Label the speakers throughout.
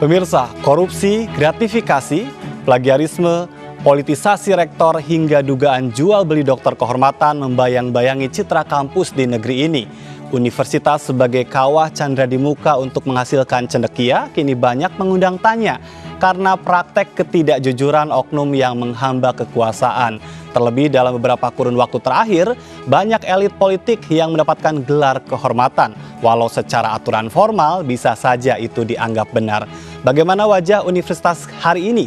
Speaker 1: Pemirsa, korupsi, gratifikasi, plagiarisme, politisasi rektor hingga dugaan jual beli dokter kehormatan membayang-bayangi citra kampus di negeri ini. Universitas sebagai kawah candra di muka untuk menghasilkan cendekia kini banyak mengundang tanya karena praktek ketidakjujuran oknum yang menghamba kekuasaan. Terlebih dalam beberapa kurun waktu terakhir, banyak elit politik yang mendapatkan gelar kehormatan. Walau secara aturan formal bisa saja itu dianggap benar. Bagaimana wajah universitas hari ini?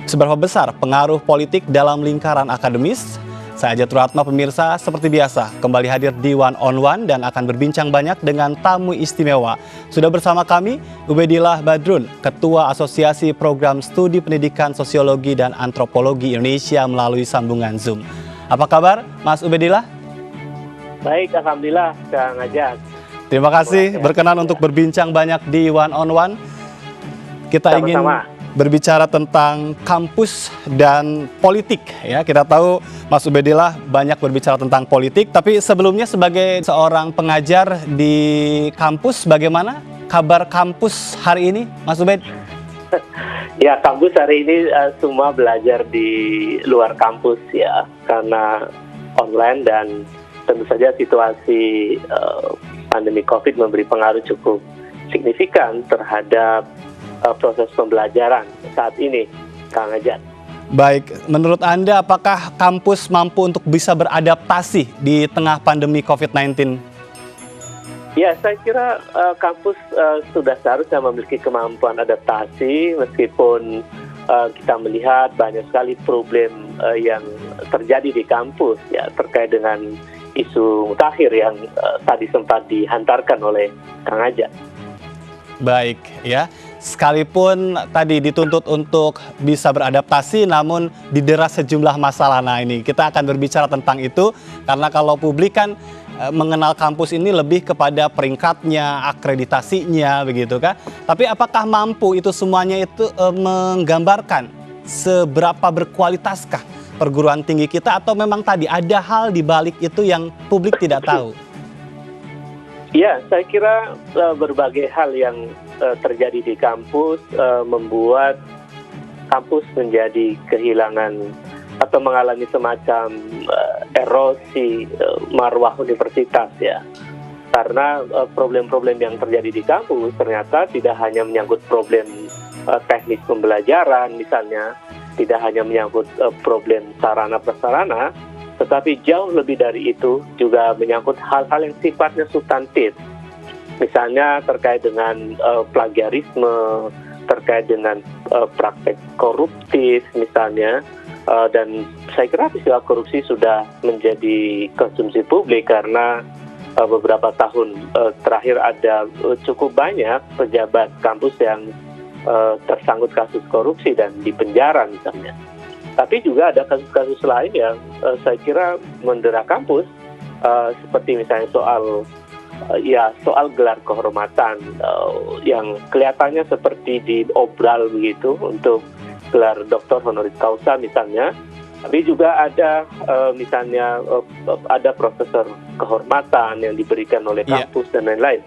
Speaker 1: Seberapa besar pengaruh politik dalam lingkaran akademis? Saya Ajat Ratma, pemirsa, seperti biasa kembali hadir di One on One dan akan berbincang banyak dengan tamu istimewa. Sudah bersama kami Ubedillah Badrun, Ketua Asosiasi Program Studi Pendidikan Sosiologi dan Antropologi Indonesia melalui sambungan Zoom. Apa kabar, Mas Ubedillah?
Speaker 2: Baik, alhamdulillah, Kang Ajat.
Speaker 1: Terima kasih berkenan untuk berbincang banyak di One on One. Kita ingin berbicara tentang kampus dan politik ya. Kita tahu Mas Ubedillah banyak berbicara tentang politik, tapi sebelumnya sebagai seorang pengajar di kampus, bagaimana kabar kampus hari ini, Mas Ubed?
Speaker 2: Ya, kampus hari ini semua belajar di luar kampus ya, karena online dan tentu saja situasi pandemi COVID memberi pengaruh cukup signifikan terhadap proses pembelajaran saat ini, Kang Ajat.
Speaker 1: Baik, menurut Anda apakah kampus mampu untuk bisa beradaptasi di tengah pandemi COVID-19?
Speaker 2: Ya, saya kira kampus sudah seharusnya memiliki kemampuan adaptasi meskipun kita melihat banyak sekali problem yang terjadi di kampus ya terkait dengan isu mutakhir yang tadi sempat dihantarkan oleh Kang Ajat.
Speaker 1: Baik, ya. Sekalipun tadi dituntut untuk bisa beradaptasi, namun didera sejumlah masalah. Nah, ini kita akan berbicara tentang itu, karena kalau publik kan mengenal kampus ini lebih kepada peringkatnya, akreditasinya, begitu kan. Tapi apakah mampu itu semuanya itu menggambarkan seberapa berkualitaskah perguruan tinggi kita, atau memang tadi ada hal di balik itu yang publik tidak tahu?
Speaker 2: Ya, saya kira berbagai hal yang terjadi di kampus membuat kampus menjadi kehilangan atau mengalami semacam erosi marwah universitas ya. Karena problem-problem yang terjadi di kampus ternyata tidak hanya menyangkut problem teknis pembelajaran misalnya, tidak hanya menyangkut problem sarana-prasarana, tetapi jauh lebih dari itu juga menyangkut hal-hal yang sifatnya substantif. Misalnya terkait dengan plagiarisme, terkait dengan praktek koruptif misalnya. Dan saya kira peristiwa korupsi sudah menjadi konsumsi publik karena beberapa tahun terakhir ada cukup banyak pejabat kampus yang tersangkut kasus korupsi dan dipenjara misalnya. Tapi juga ada kasus-kasus lain yang saya kira mendera kampus, seperti misalnya soal gelar kehormatan yang kelihatannya seperti diobral begitu untuk gelar doktor honoris causa misalnya. Tapi juga ada misalnya ada profesor kehormatan yang diberikan oleh kampus dan lain-lain.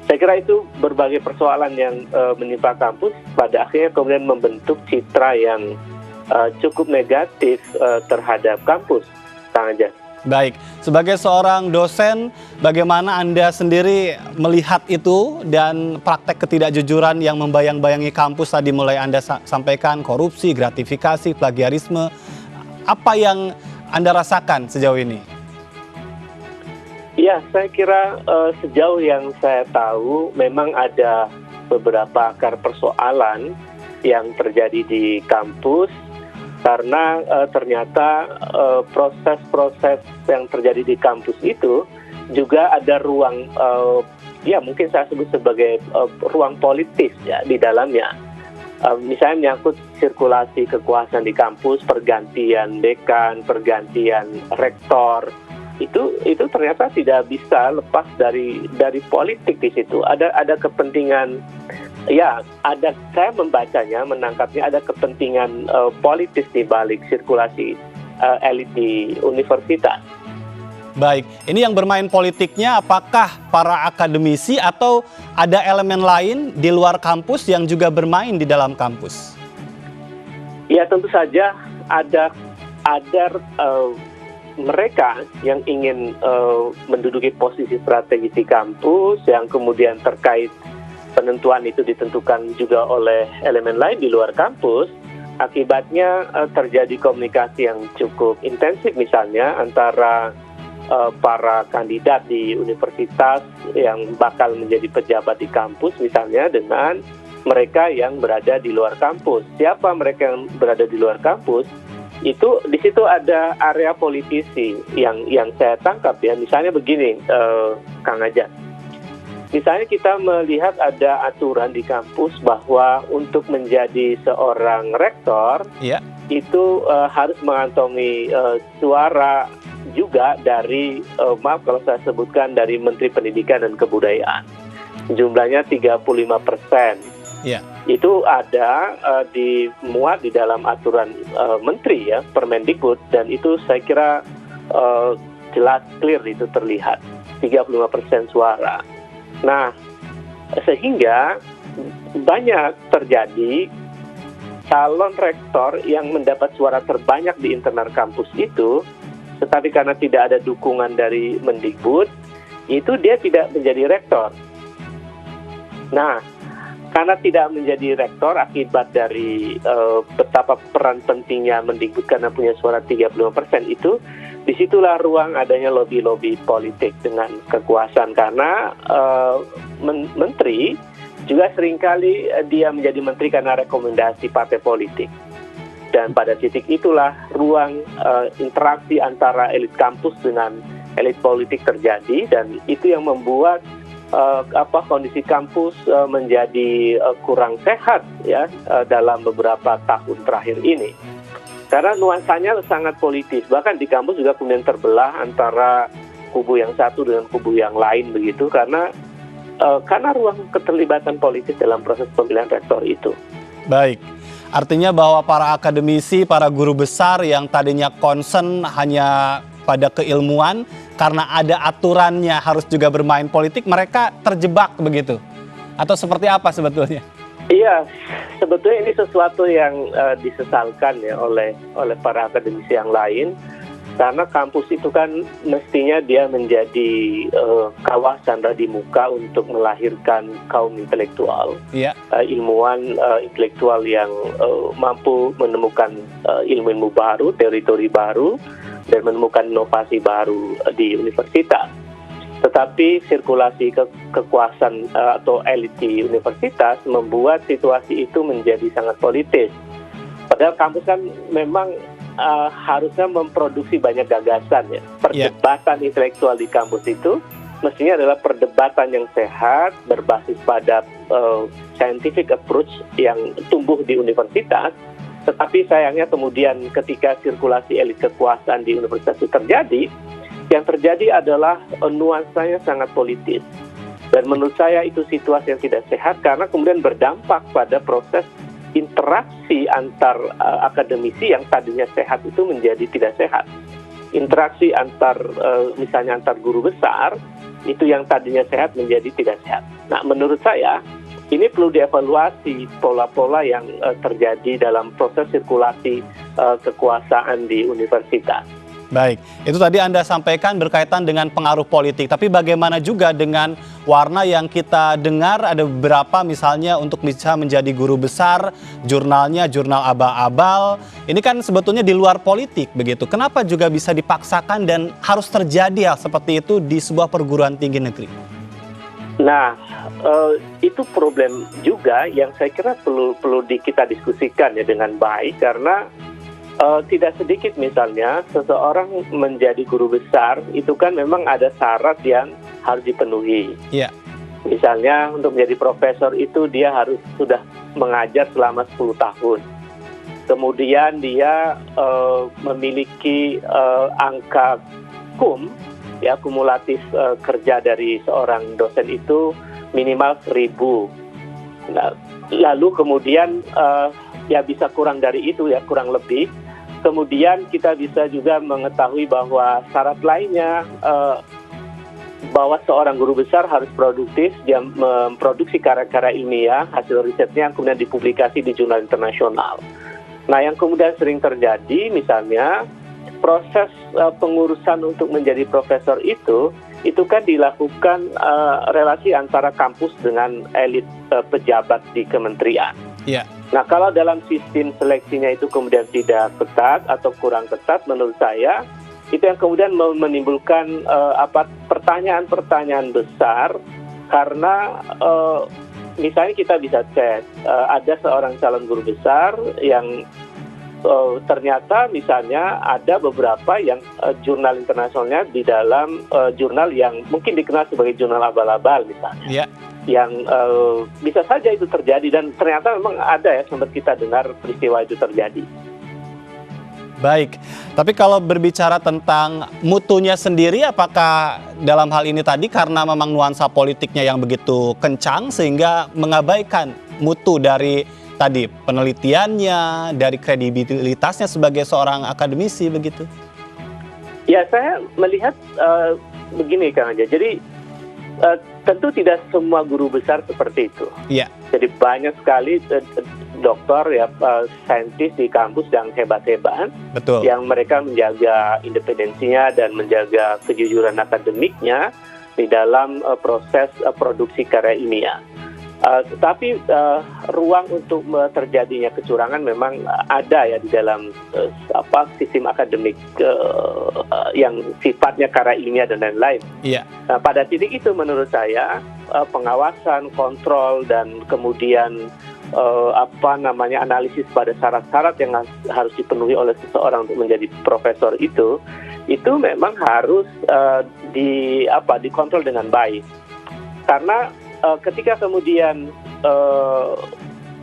Speaker 2: Saya kira itu berbagai persoalan yang menimpa kampus pada akhirnya kemudian membentuk citra yang cukup negatif terhadap kampus, Kang Ajat.
Speaker 1: Baik, sebagai seorang dosen, bagaimana Anda sendiri melihat itu dan praktek ketidakjujuran yang membayang-bayangi kampus tadi mulai Anda sampaikan, korupsi, gratifikasi, plagiarisme, apa yang Anda rasakan sejauh ini?
Speaker 2: Ya, saya kira sejauh yang saya tahu memang ada beberapa akar persoalan yang terjadi di kampus. Karena ternyata proses-proses yang terjadi di kampus itu juga ada ruang, ya mungkin saya sebut sebagai ruang politis ya di dalamnya. Misalnya menyangkut sirkulasi kekuasaan di kampus, pergantian dekan, pergantian rektor, itu ternyata tidak bisa lepas dari politik di situ. Ada kepentingan. Ya, saya membacanya, menangkapnya ada kepentingan politis di balik sirkulasi elit di universitas.
Speaker 1: Baik, ini yang bermain politiknya apakah para akademisi atau ada elemen lain di luar kampus yang juga bermain di dalam kampus?
Speaker 2: Ya tentu saja ada mereka yang ingin menduduki posisi strategis di kampus, yang kemudian terkait penentuan itu ditentukan juga oleh elemen lain di luar kampus. Akibatnya terjadi komunikasi yang cukup intensif misalnya antara para kandidat di universitas yang bakal menjadi pejabat di kampus misalnya dengan mereka yang berada di luar kampus. Siapa mereka yang berada di luar kampus? Itu di situ ada area politisi yang saya tangkap ya. Misalnya begini, Kang Ajat. Misalnya kita melihat ada aturan di kampus bahwa untuk menjadi seorang rektor itu harus mengantongi suara juga dari, maaf kalau saya sebutkan, dari Menteri Pendidikan dan Kebudayaan. Jumlahnya 35%. Itu ada dimuat di dalam aturan menteri ya, Permendikbud, dan itu saya kira jelas clear itu terlihat 35% suara. Nah, sehingga banyak terjadi calon rektor yang mendapat suara terbanyak di internal kampus itu, tetapi karena tidak ada dukungan dari Mendikbud, itu dia tidak menjadi rektor. Nah, karena tidak menjadi rektor akibat dari betapa peran pentingnya Mendikbud karena punya suara 35% itu, disitulah ruang adanya lobby-lobby politik dengan kekuasaan. Karena menteri juga seringkali dia menjadi menteri karena rekomendasi partai politik. Dan pada titik itulah ruang interaksi antara elit kampus dengan elit politik terjadi, dan itu yang membuat kondisi kampus menjadi kurang sehat ya dalam beberapa tahun terakhir ini. Karena nuansanya sangat politis, bahkan di kampus juga kemudian terbelah antara kubu yang satu dengan kubu yang lain begitu, karena ruang keterlibatan politis dalam proses pemilihan rektor itu.
Speaker 1: Baik, artinya bahwa para akademisi, para guru besar yang tadinya concern hanya pada keilmuan, karena ada aturannya harus juga bermain politik, mereka terjebak begitu? Atau seperti apa sebetulnya?
Speaker 2: Iya, sebetulnya ini sesuatu yang disesalkan ya oleh para akademisi yang lain, karena kampus itu kan mestinya dia menjadi kawasan di muka untuk melahirkan kaum intelektual, ilmuwan intelektual yang mampu menemukan ilmu-ilmu baru, teori-teori baru, dan menemukan inovasi baru di universitas. Tetapi sirkulasi kekuasaan atau elit di universitas membuat situasi itu menjadi sangat politis. Padahal kampus kan memang harusnya memproduksi banyak gagasan ya. Perdebatan intelektual di kampus itu mestinya adalah perdebatan yang sehat, berbasis pada scientific approach yang tumbuh di universitas. Tetapi sayangnya kemudian ketika sirkulasi elit kekuasaan di universitas itu terjadi, yang terjadi adalah nuansanya sangat politis. Dan menurut saya itu situasi yang tidak sehat, karena kemudian berdampak pada proses interaksi antar akademisi yang tadinya sehat itu menjadi tidak sehat. Interaksi misalnya antar guru besar, itu yang tadinya sehat menjadi tidak sehat. Nah, menurut saya ini perlu dievaluasi pola-pola yang terjadi dalam proses sirkulasi kekuasaan di universitas.
Speaker 1: Baik, itu tadi Anda sampaikan berkaitan dengan pengaruh politik. Tapi bagaimana juga dengan warna yang kita dengar ada beberapa misalnya untuk bisa menjadi guru besar, jurnalnya jurnal abal-abal. Ini kan sebetulnya di luar politik begitu. Kenapa juga bisa dipaksakan dan harus terjadi hal seperti itu di sebuah perguruan tinggi negeri?
Speaker 2: Nah, itu problem juga yang saya kira perlu kita diskusikan ya dengan baik, karena tidak sedikit misalnya seseorang menjadi guru besar itu kan memang ada syarat yang harus dipenuhi. Misalnya untuk menjadi profesor itu dia harus sudah mengajar selama 10 tahun. Kemudian dia memiliki angka kumulatif kerja dari seorang dosen itu minimal 1.000. Nah, lalu kemudian ya bisa kurang dari itu ya, kurang lebih. Kemudian kita bisa juga mengetahui bahwa syarat lainnya bahwa seorang guru besar harus produktif, dia memproduksi karya-karya ilmiah, hasil risetnya yang kemudian dipublikasi di jurnal internasional. Nah, yang kemudian sering terjadi misalnya proses pengurusan untuk menjadi profesor itu kan dilakukan relasi antara kampus dengan elit pejabat di kementerian.
Speaker 1: Iya.
Speaker 2: Nah, kalau dalam sistem seleksinya itu kemudian tidak ketat atau kurang ketat, menurut saya itu yang kemudian menimbulkan pertanyaan-pertanyaan besar karena misalnya kita bisa cek ada seorang calon guru besar yang ternyata misalnya ada beberapa yang jurnal internasionalnya di dalam jurnal yang mungkin dikenal sebagai jurnal abal-abal misalnya.
Speaker 1: Iya.
Speaker 2: Yang bisa saja itu terjadi dan ternyata memang ada ya sempat kita dengar peristiwa itu terjadi.
Speaker 1: Baik, tapi kalau berbicara tentang mutunya sendiri, apakah dalam hal ini tadi karena memang nuansa politiknya yang begitu kencang sehingga mengabaikan mutu dari tadi penelitiannya, dari kredibilitasnya sebagai seorang akademisi begitu?
Speaker 2: Ya, saya melihat begini Kang Aja. Jadi tentu tidak semua guru besar seperti itu.
Speaker 1: Iya.
Speaker 2: Jadi banyak sekali dokter ya saintis di kampus yang hebat-hebat,
Speaker 1: Betul.
Speaker 2: yang mereka menjaga independensinya dan menjaga kejujuran akademiknya di dalam proses produksi karya ilmiah. Tetapi ruang untuk terjadinya kecurangan memang ada ya di dalam sistem akademik yang sifatnya karya ilmiah dan lain-lain.
Speaker 1: Iya.
Speaker 2: Nah, pada titik itu menurut saya pengawasan, kontrol dan kemudian analisis pada syarat-syarat yang harus dipenuhi oleh seseorang untuk menjadi profesor itu memang harus dikontrol dengan baik. Karena ketika kemudian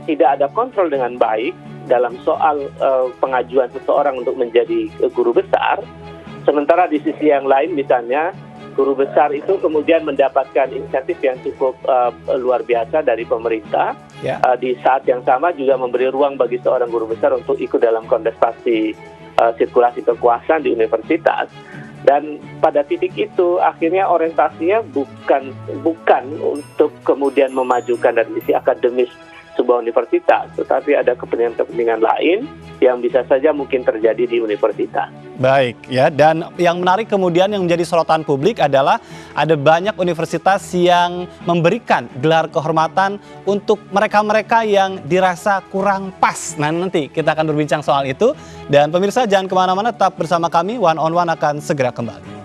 Speaker 2: tidak ada kontrol dengan baik dalam soal pengajuan seseorang untuk menjadi guru besar, sementara di sisi yang lain misalnya guru besar itu kemudian mendapatkan insentif yang cukup luar biasa dari pemerintah, di saat yang sama juga memberi ruang bagi seorang guru besar untuk ikut dalam kontestasi sirkulasi kekuasaan di universitas. Dan pada titik itu akhirnya orientasinya bukan untuk kemudian memajukan dari sisi akademis sebuah universitas, tetapi ada kepentingan-kepentingan lain yang bisa saja mungkin terjadi di universitas.
Speaker 1: Baik ya, dan yang menarik kemudian yang menjadi sorotan publik adalah ada banyak universitas yang memberikan gelar kehormatan untuk mereka-mereka yang dirasa kurang pas. Nah, nanti kita akan berbincang soal itu. Dan pemirsa jangan kemana-mana, tetap bersama kami, One on One akan segera kembali.